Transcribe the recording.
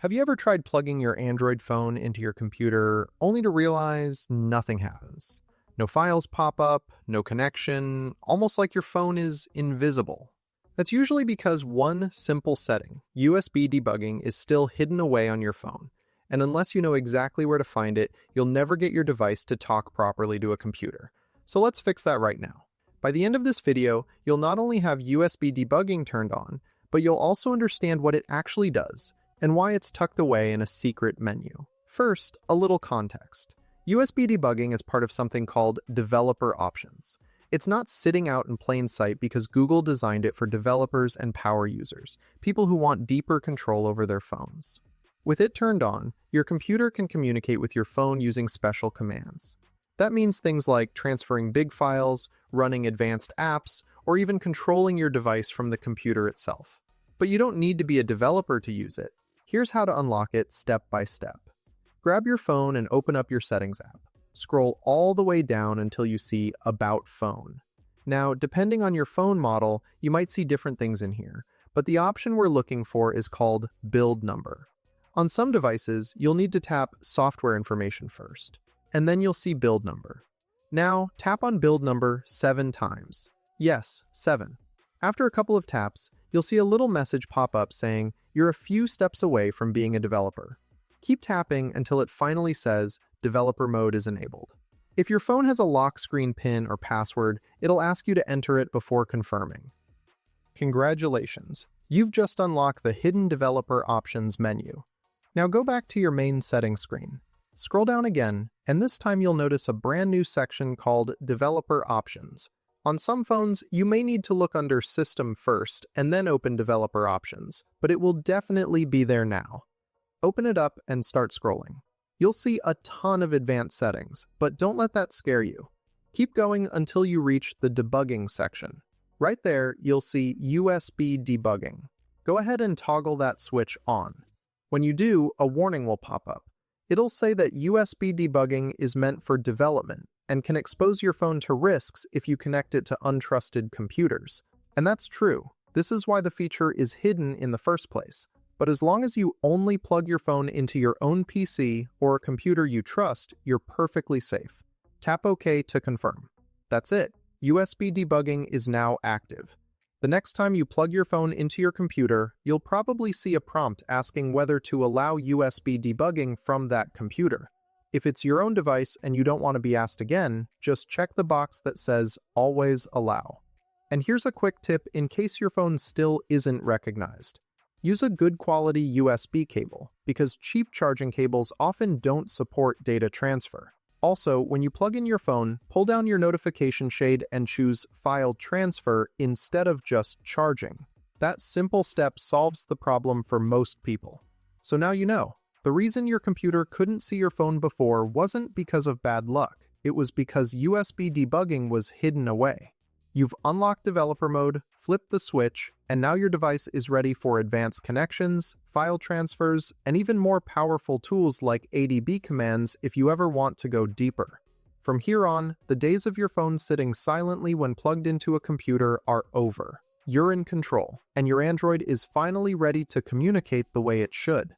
Have you ever tried plugging your Android phone into your computer only to realize nothing happens? No files pop up, no connection, almost like your phone is invisible. That's usually because one simple setting, USB debugging, is still hidden away on your phone. And unless you know exactly where to find it, you'll never get your device to talk properly to a computer. So let's fix that right now. By the end of this video, you'll not only have USB debugging turned on, but you'll also understand what it actually does and why it's tucked away in a secret menu. First, a little context. USB debugging is part of something called developer options. It's not sitting out in plain sight because Google designed it for developers and power users, people who want deeper control over their phones. With it turned on, your computer can communicate with your phone using special commands. That means things like transferring big files, running advanced apps, or even controlling your device from the computer itself. But you don't need to be a developer to use it. Here's how to unlock it step by step. Grab your phone and open up your Settings app. Scroll all the way down until you see About Phone. Now, depending on your phone model, you might see different things in here, but the option we're looking for is called Build Number. On some devices, you'll need to tap Software Information first, and then you'll see Build Number. Now, tap on Build Number 7 times. Yes, 7. After a couple of taps, you'll see a little message pop up saying you're a few steps away from being a developer. Keep tapping until it finally says Developer Mode is enabled. If your phone has a lock screen PIN or password, it'll ask you to enter it before confirming. Congratulations! You've just unlocked the Hidden Developer Options menu. Now go back to your main settings screen. Scroll down again, and this time you'll notice a brand new section called Developer Options. On some phones, you may need to look under System first and then open Developer Options, but it will definitely be there now. Open it up and start scrolling. You'll see a ton of advanced settings, but don't let that scare you. Keep going until you reach the Debugging section. Right there, you'll see USB Debugging. Go ahead and toggle that switch on. When you do, a warning will pop up. It'll say that USB debugging is meant for development and can expose your phone to risks if you connect it to untrusted computers. And that's true. This is why the feature is hidden in the first place. But as long as you only plug your phone into your own PC or a computer you trust, you're perfectly safe. Tap OK to confirm. That's it. USB debugging is now active. The next time you plug your phone into your computer, you'll probably see a prompt asking whether to allow USB debugging from that computer. If it's your own device and you don't want to be asked again, just check the box that says Always Allow. And here's a quick tip in case your phone still isn't recognized. Use a good quality USB cable, because cheap charging cables often don't support data transfer. Also, when you plug in your phone, pull down your notification shade and choose File Transfer instead of just charging. That simple step solves the problem for most people. So now you know. The reason your computer couldn't see your phone before wasn't because of bad luck. It was because USB debugging was hidden away. You've unlocked developer mode, flipped the switch, and now your device is ready for advanced connections, file transfers, and even more powerful tools like ADB commands if you ever want to go deeper. From here on, the days of your phone sitting silently when plugged into a computer are over. You're in control, and your Android is finally ready to communicate the way it should.